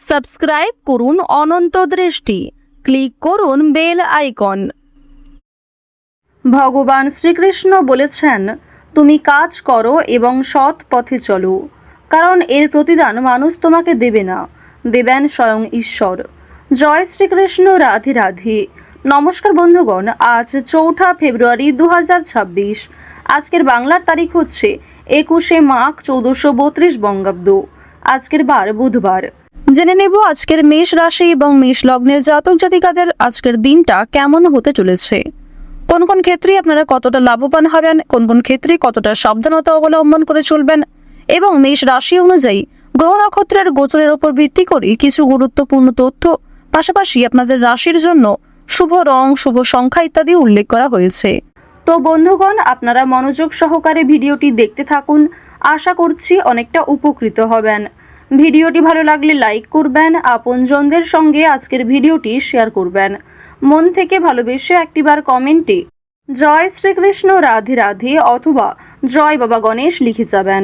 Subscribe করুন অনন্ত দৃষ্টি, click করুন বেল আইকন। ভগবান শ্রীকৃষ্ণ বলেছেন, তুমি কাজ করো এবং সৎ পথে চলো, কারণ এর প্রতিদান মানুষ তোমাকে দেবে না, দেবেন স্বয়ং ঈশ্বর। জয় শ্রীকৃষ্ণ, রাধে রাধে। নমস্কার বন্ধুগণ, আজ 4 ফেব্রুয়ারি 2026। আজকের বাংলার তারিখ হচ্ছে 21 মাঘ 1432 বঙ্গাব্দ। আজকের বার বুধবার। জেনে নেব আজকের মেষ রাশি এবং মেষ লগ্নের জাতক জাতিকাদের আজকের দিনটা কেমন হতে চলেছে। কোন কোন ক্ষেত্রে আপনারা কতটা লাভবান হবেন, কোন কোন ক্ষেত্রে কতটা সাবধানতা অবলম্বন করে চলবেন, এবং মেষ রাশি অনুযায়ী গ্রহ নক্ষত্রের গোচরের উপর ভিত্তি করে কিছু গুরুত্বপূর্ণ তথ্য, পাশাপাশি আপনাদের রাশির জন্য শুভ রং, শুভ সংখ্যা ইত্যাদি উল্লেখ করা হয়েছে। তো বন্ধুগণ, আপনারা মনোযোগ সহকারে ভিডিওটি দেখতে থাকুন। আশা করছি অনেকটা উপকৃত হবেন। ভিডিওটি ভালো লাগলে লাইক করবেন, আপনজনদের সঙ্গে আজকের ভিডিওটি শেয়ার করবেন। মন থেকে ভালোবেসে একটিবার কমেন্টে জয় শ্রীকৃষ্ণ, রাধে রাধে অথবা জয় বাবা গণেশ লিখে যাবেন।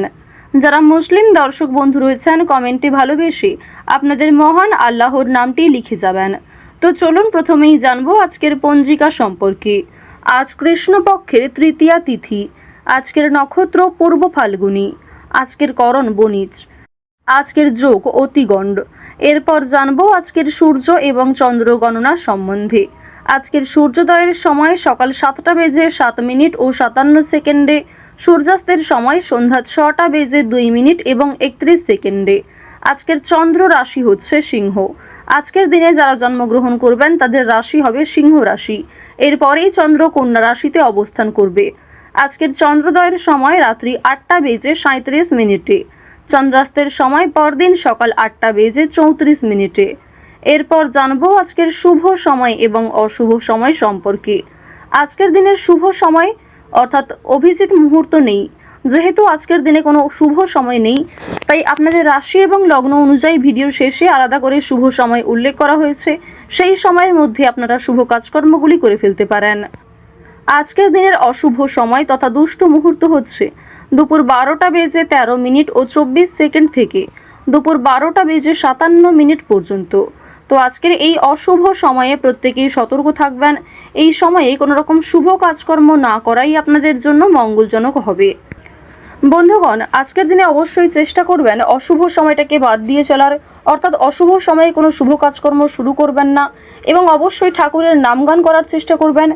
যারা মুসলিম দর্শক বন্ধু রয়েছেন, কমেন্টে ভালোবেসে আপনাদের মহান আল্লাহর নামটি লিখে যাবেন। তো চলুন প্রথমেই জানবো আজকের পঞ্জিকা সম্পর্কে। আজ কৃষ্ণপক্ষের তৃতীয়া তিথি। আজকের নক্ষত্র পূর্ব ফাল্গুনী। আজকের করণ বণিজ। আজকের যোগ অতিগণ্ড। এরপর জানবো আজকের সূর্য এবং চন্দ্র গণনা সম্বন্ধে। আজকের সূর্যোদয়ের সময় সকাল 7:07 ও 57 সেকেন্ডে, সূর্যাস্তের সময় সন্ধ্যা 6:02 এবং 31 সেকেন্ডে। আজকের চন্দ্র রাশি হচ্ছে সিংহ। আজকের দিনে যারা জন্মগ্রহণ করবেন তাদের রাশি হবে সিংহ রাশি। এরপরেই চন্দ্র কন্যা রাশিতে অবস্থান করবে। আজকের চন্দ্রোদয়ের সময় রাত্রি 8:37। চন্দ্রাস্তের সময় পরদিন সকাল 8:34। এরপর জানবো আজকের শুভ সময় এবং অশুভ সময় সম্পর্কে। আজকের দিনের শুভ সময় অর্থাৎ অভিজিৎ মুহূর্ত নেই। যেহেতু আজকের দিনে কোনো শুভ সময় নেই, তাই আপনাদের রাশি এবং লগ্ন অনুযায়ী ভিডিওর শেষে আলাদা করে শুভ সময় উল্লেখ করা হয়েছে। সেই সময়ের মধ্যে আপনারা শুভ কাজকর্মগুলি করে ফেলতে পারেন। আজকের দিনের অশুভ সময় তথা দুষ্ট মুহূর্ত হচ্ছে দুপুর 12:13 ও 24 সেকেন্ড থেকে দুপুর 12:57 পর্যন্ত। তো আজকের এই অশুভ সময়ে প্রত্যেকেই সতর্ক থাকবেন। এই সময়ে কোনো রকম শুভ কাজকর্ম না করাই আপনাদের জন্য মঙ্গলজনক হবে। বন্ধুগণ, আজকের দিনে অবশ্যই চেষ্টা করবেন অশুভ সময়টাকে বাদ দিয়ে চলার, অর্থাৎ অশুভ সময়ে কোনো শুভ কাজকর্ম শুরু করবেন না এবং অবশ্যই ঠাকুরের নামগান করার চেষ্টা করবেন।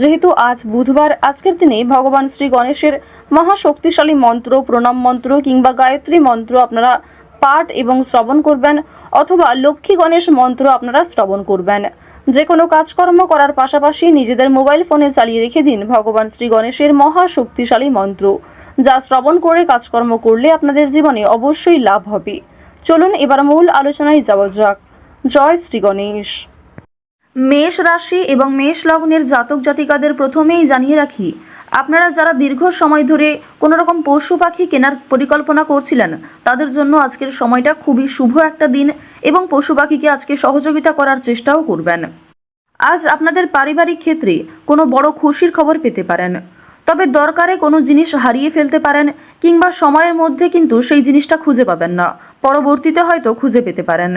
যেহেতু আজ বুধবার, আজকের দিনে ভগবান শ্রী গণেশের মহাশক্তিশালী মন্ত্র, প্রণাম মন্ত্র কিংবা গায়ত্রী মন্ত্র আপনারা পাঠ এবং শ্রবণ করবেন, অথবা লক্ষ্মী গণেশ মন্ত্র আপনারা শ্রবণ করবেন। যে কোনো কাজকর্ম করার পাশাপাশি নিজেদের মোবাইল ফোনে চালিয়ে রেখে দিন ভগবান শ্রী গণেশের মহাশক্তিশালী মন্ত্র, যা শ্রবণ করে কাজকর্ম করলে আপনাদের জীবনে অবশ্যই লাভ হবে। চলুন এবার মূল আলোচনায় যাওয়া যাক। জয় শ্রী গণেশ। মেষ রাশি এবং মেষ লগ্নের জাতক জাতিকাদের প্রথমেই জানিয়ে রাখি, আপনারা যারা দীর্ঘ সময় ধরে কোনো রকম পশু পাখি কেনার পরিকল্পনা করছিলেন, তাদের জন্য আজকের সময়টা খুবই শুভ একটা দিন এবং পশু পাখিকে আজকে সহযোগিতা করার চেষ্টাও করবেন। আজ আপনাদের পারিবারিক ক্ষেত্রে কোনো বড় খুশির খবর পেতে পারেন, তবে দরকারে কোনো জিনিস হারিয়ে ফেলতে পারেন কিংবা সময়ের মধ্যে কিন্তু সেই জিনিসটা খুঁজে পাবেন না, পরবর্তীতে হয়তো খুঁজে পেতে পারেন।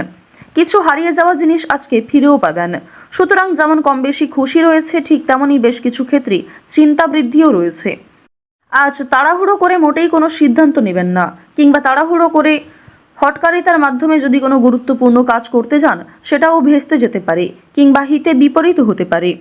কিছু হারিয়ে যাওয়া জিনিস আজকে ফিরেও পাবেন। সুতরাং যেমন কম বেশি খুশি রয়েছে, ঠিক তেমনই বেশ কিছু ক্ষেত্রে চিন্তা বৃদ্ধিও রয়েছে। আজ তাড়াহুড়ো করে মোটেই কোনো সিদ্ধান্ত নেবেন না, কিংবা তাড়াহুড়ো করে হঠকারিতার মাধ্যমে যদি কোনো গুরুত্বপূর্ণ কাজ করতে যান, সেটাও ভেস্তে যেতে পারে কিংবা হিতে বিপরীত হতে পারে।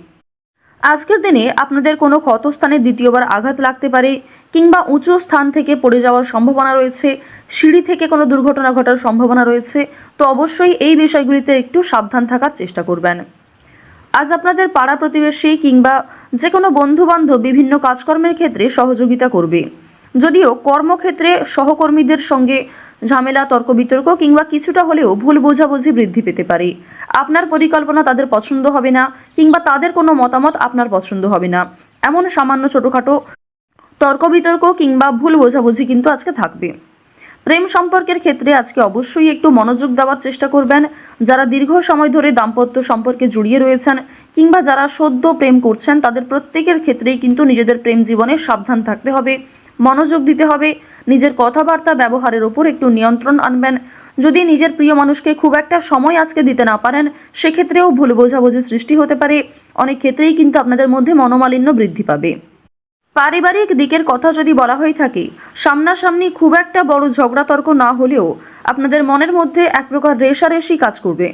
আজকের দিনে আপনাদের কোনো ক্ষতস্থানে দ্বিতীয়বার আঘাত লাগতে পারে কিংবা উঁচু স্থান থেকে পড়ে যাওয়ার সম্ভাবনা রয়েছে, সিঁড়ি থেকে কোনো দুর্ঘটনা ঘটার সম্ভাবনা রয়েছে। তো অবশ্যই এই বিষয়গুলিতে একটু সাবধান থাকার চেষ্টা করবেন। আজ আপনাদের পাড়া প্রতিবেশী কিংবা যে কোনো বন্ধুবান্ধব বিভিন্ন কাজকর্মের ক্ষেত্রে সহযোগিতা করবে। যদিও কর্মক্ষেত্রে সহকর্মীদের সঙ্গে ঝামেলা, তর্ক বিতর্ক কিংবা কিছুটা হলেও ভুল বোঝাবুঝি বৃদ্ধি পেতে পারে। আপনার পরিকল্পনা তাদের পছন্দ হবে না কিংবা তাদের কোনো মতামত আপনার পছন্দ হবে না, এমন সামান্য ছোটোখাটো তর্ক বিতর্ক কিংবা ভুল বোঝাবুঝি কিন্তু আজকে থাকবে। প্রেম সম্পর্কের ক্ষেত্রে আজকে অবশ্যই একটু মনোযোগ দেওয়ার চেষ্টা করবেন। যারা দীর্ঘ সময় ধরে দাম্পত্য সম্পর্কে জড়িয়ে রয়েছেন কিংবা যারা সদ্য প্রেম করছেন, তাদের প্রত্যেকের ক্ষেত্রেই কিন্তু নিজেদের প্রেম জীবনে সাবধান থাকতে হবে। মনোযোগ দিতে হবে। নিজের কথাবার্তা ব্যবহারের ওপর একটু নিয়ন্ত্রণ আনবেন। যদি নিজের প্রিয় মানুষকে খুব একটা সময় আজকে দিতে না পারেন, সেক্ষেত্রেও ভুল বোঝাবুঝির সৃষ্টি হতে পারে। অনেক ক্ষেত্রেই কিন্তু আপনাদের মধ্যে মনোমালিন্য বৃদ্ধি পাবে। পারিবারিক দিকের কথা যদি বলা হয়ে থাকে, সামনাসামনি খুব একটা বড় ঝগড়া তর্ক না হলেও আপনাদের মনের মধ্যে এক প্রকার রেষারেষি কাজ করবে।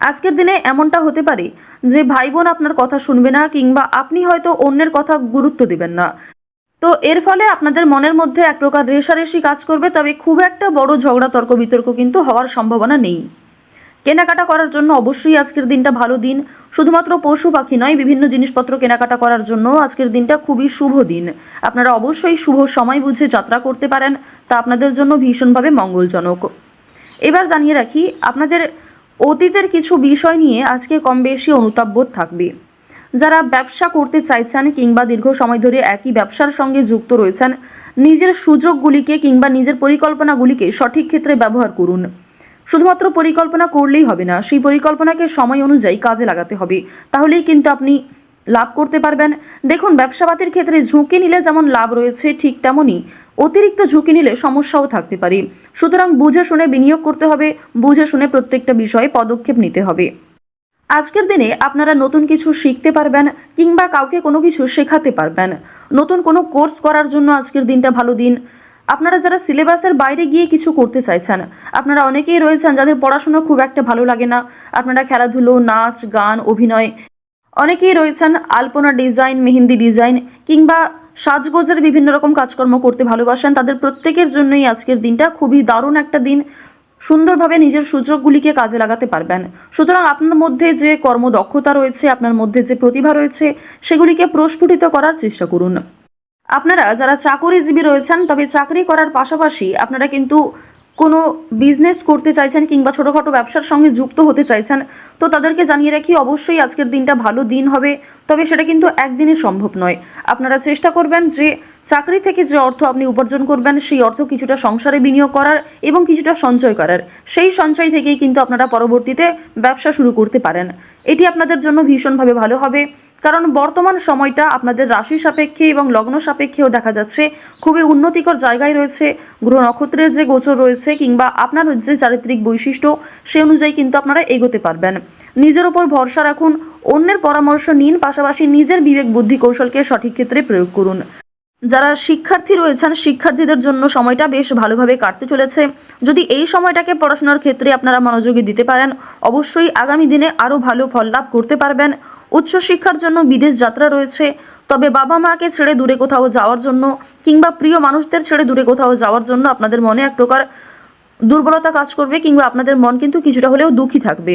আজকের দিনে এমনটা হতে পারে যে ভাই বোন আপনার কথা শুনবে না, কিংবা আপনি হয়তো অন্যের কথা গুরুত্ব দিবেন না। তো এর ফলে আপনাদের মনের মধ্যে এক প্রকার রেষারেষি কাজ করবে, তবে খুব একটা বড় ঝগড়া তর্ক বিতর্ক কিন্তু হওয়ার সম্ভাবনা নেই। কেনাকাটা করার জন্য অবশ্যই আজকের দিনটা ভালো দিন। শুধুমাত্র পশু পাখি নয়, বিভিন্ন জিনিসপত্র কেনাকাটা করার জন্য আজকের দিনটা খুবই শুভ দিন। আপনারা অবশ্যই শুভ সময় বুঝে যাত্রা করতে পারেন, তা আপনাদের জন্য ভীষণভাবে মঙ্গলজনক। এবার জানিয়ে রাখি, আপনাদের অতীতের কিছু বিষয় নিয়ে আজকে কম বেশি অনুতাপ বোধ থাকবে। যারা ব্যবসা করতে চাইছেন কিংবা দীর্ঘ সময় ধরে একই ব্যবসার সঙ্গে যুক্ত রয়েছেন, নিজের সুযোগগুলিকে কিংবা নিজের পরিকল্পনাগুলিকে সঠিক ক্ষেত্রে ব্যবহার করুন। শুধুমাত্র পরিকল্পনা করলেই হবে না, সেই পরিকল্পনাকে সময় অনুযায়ী কাজে লাগাতে হবে, তাহলেই কিন্তু আপনি লাভ করতে পারবেন। দেখুন, ব্যবসাপাতির ক্ষেত্রে ঝুঁকি নিলে যেমন লাভ রয়েছে, ঠিক তেমনই অতিরিক্ত ঝুঁকি নিলে সমস্যাও থাকতে পারে। সুতরাং বুঝে শুনে বিনিয়োগ করতে হবে, বুঝে শুনে প্রত্যেকটা বিষয়ে পদক্ষেপ নিতে হবে। আজকের দিনে আপনারা নতুন কিছু শিখতে পারবেন কিংবা কাউকে কোনো কিছু শেখাতে পারবেন। নতুন কোনো কোর্স করার জন্য আজকের দিনটা ভালো দিন। আপনারা যারা সিলেবাসের বাইরে গিয়ে কিছু করতে চাইছেন, আপনারা অনেকেই রয়েছেন যাদের পড়াশোনা খুব একটা ভালো লাগে না, আপনারা খেলাধুলো, নাচ, গান, অভিনয়, অনেকেই রয়েছেন আলপনা ডিজাইন, মেহেন্দি ডিজাইন কিংবা সাজগোজের বিভিন্ন রকম কাজকর্ম করতে ভালোবাসেন, তাদের প্রত্যেকের জন্যই আজকের দিনটা খুবই দারুণ একটা দিন। সুন্দরভাবে নিজের সুযোগগুলিকে কাজে লাগাতে পারবেন। সুতরাং আপনার মধ্যে যে কর্মদক্ষতা রয়েছে, আপনার মধ্যে যে প্রতিভা রয়েছে, সেগুলিকে প্রস্ফুটিত করার চেষ্টা করুন। আপনারা যারা চাকরিজীবী রয়েছেন, তবে চাকরি করার পাশাপাশি আপনারা কিন্তু কোনো বিজনেস করতে চাইছেন কিংবা ছোটোখাটো ব্যবসার সঙ্গে যুক্ত হতে চাইছেন, তো তাদেরকে জানিয়ে রাখি অবশ্যই আজকের দিনটা ভালো দিন হবে। তবে সেটা কিন্তু একদিনে সম্ভব নয়। আপনারা চেষ্টা করবেন যে চাকরি থেকে যে অর্থ আপনি উপার্জন করবেন, সেই অর্থ কিছুটা সংসারে বিনিয়োগ করার এবং কিছুটা সঞ্চয় করার। সেই সঞ্চয় থেকেই কিন্তু আপনারা পরবর্তীতে ব্যবসা শুরু করতে পারেন। এটি আপনাদের জন্য ভীষণভাবে ভালো হবে, কারণ বর্তমান সময়টা আপনাদের রাশি সাপেক্ষে এবং লগ্ন সাপেক্ষেও দেখা যাচ্ছে খুবই উন্নতিকর জায়গায় রয়েছে। গ্রহ নক্ষত্রের যে গোচর রয়েছে কিংবা আপনার যে চারিত্রিক বৈশিষ্ট্য, সে অনুযায়ী কিন্তু আপনারা এগোতে পারবেন। নিজের উপর ভরসা রাখুন, অন্যের পরামর্শ নিন, পাশাপাশি নিজের বিবেক বুদ্ধি কৌশলকে সঠিক ক্ষেত্রে প্রয়োগ করুন। যারা শিক্ষার্থী রয়েছেন, শিক্ষার্থীদের জন্য সময়টা বেশ ভালোভাবে কাটতে চলেছে। যদি এই সময়টাকে পড়াশোনার ক্ষেত্রে আপনারা মনোযোগী দিতে পারেন, অবশ্যই আগামী দিনে আরও ভালো ফল লাভ করতে পারবেন। উচ্চশিক্ষার জন্য বিদেশ যাত্রা রয়েছে, তবে বাবা মাকে ছেড়ে দূরে কোথাও যাওয়ার জন্য কিংবা প্রিয় মানুষদের ছেড়ে দূরে কোথাও যাওয়ার জন্য আপনাদের মনে এক প্রকার দুর্বলতা কাজ করবে, কিংবা আপনাদের মন কিন্তু কিছুটা হলেও দুঃখী থাকবে।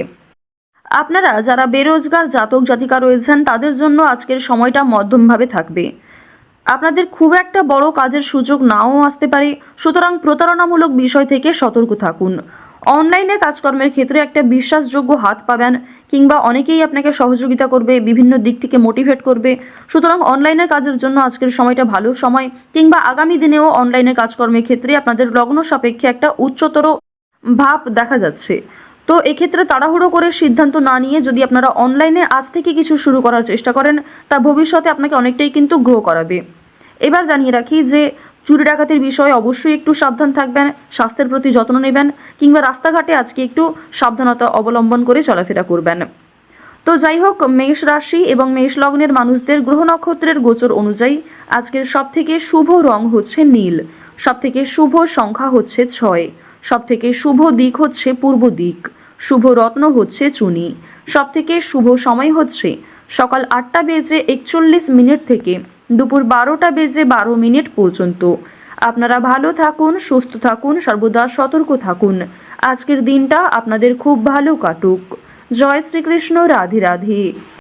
আপনারা যারা বেরোজগার জাতক জাতিকা রয়েছেন, তাদের জন্য আজকের সময়টা মধ্যমভাবে থাকবে। আপনাদের খুব একটা বড় কাজের সুযোগ নাও আসতে পারে, সুতরাং প্রতারণামূলক বিষয় থেকে সতর্ক থাকুন। অনলাইনে কাজকর্মের ক্ষেত্রে একটা বিশ্বাসযোগ্য হাত পাবেন, কিংবা অনেকেই আপনাকে সহযোগিতা করবে, বিভিন্ন দিক থেকে মোটিভেট করবে। সুতরাং অনলাইনের কাজের জন্য আজকের সময়টা ভালো সময়, কিংবা আগামী দিনেও অনলাইনে কাজকর্মের ক্ষেত্রে আপনাদের লগ্ন সাপেক্ষে একটা উচ্চতর ভাব দেখা যাচ্ছে। তো এক্ষেত্রে তাড়াহুড়ো করে সিদ্ধান্ত না নিয়ে যদি আপনারা অনলাইনে আজ থেকে কিছু শুরু করার চেষ্টা করেন, তা ভবিষ্যতে আপনাকে অনেকটাই কিন্তু গ্রো করাবে। এবার জানিয়ে রাখি যে চুরি ডাকাতির বিষয়ে অবশ্যই একটু সাবধান থাকবেন, স্বাস্থ্যের প্রতি যত্ন নেবেন, কিংবা রাস্তাঘাটে আজকে একটু সাবধানতা অবলম্বন করে চলাফেরা করবেন। তো যাই হোক, মেষ রাশি এবং মেষ লগ্নের মানুষদের গ্রহ নক্ষত্রের গোচর অনুযায়ী আজকের সবথেকে শুভ রং হচ্ছে নীল, সবথেকে শুভ সংখ্যা হচ্ছে 6, সবথেকে শুভ দিক হচ্ছে পূর্ব দিক, শুভ রত্ন হচ্ছে চুনি, সবথেকে শুভ সময় হচ্ছে সকাল 8টা বেজে 41 মিনিট থেকে দুপুর 12টা বেজে 12 মিনিট পর্যন্ত। আপনারা ভালো থাকুন, সুস্থ থাকুন, সর্বদা সতর্ক থাকুন। আজকের দিনটা আপনাদের খুব ভালো কাটুক। জয় শ্রীকৃষ্ণ। রাধে রাধে।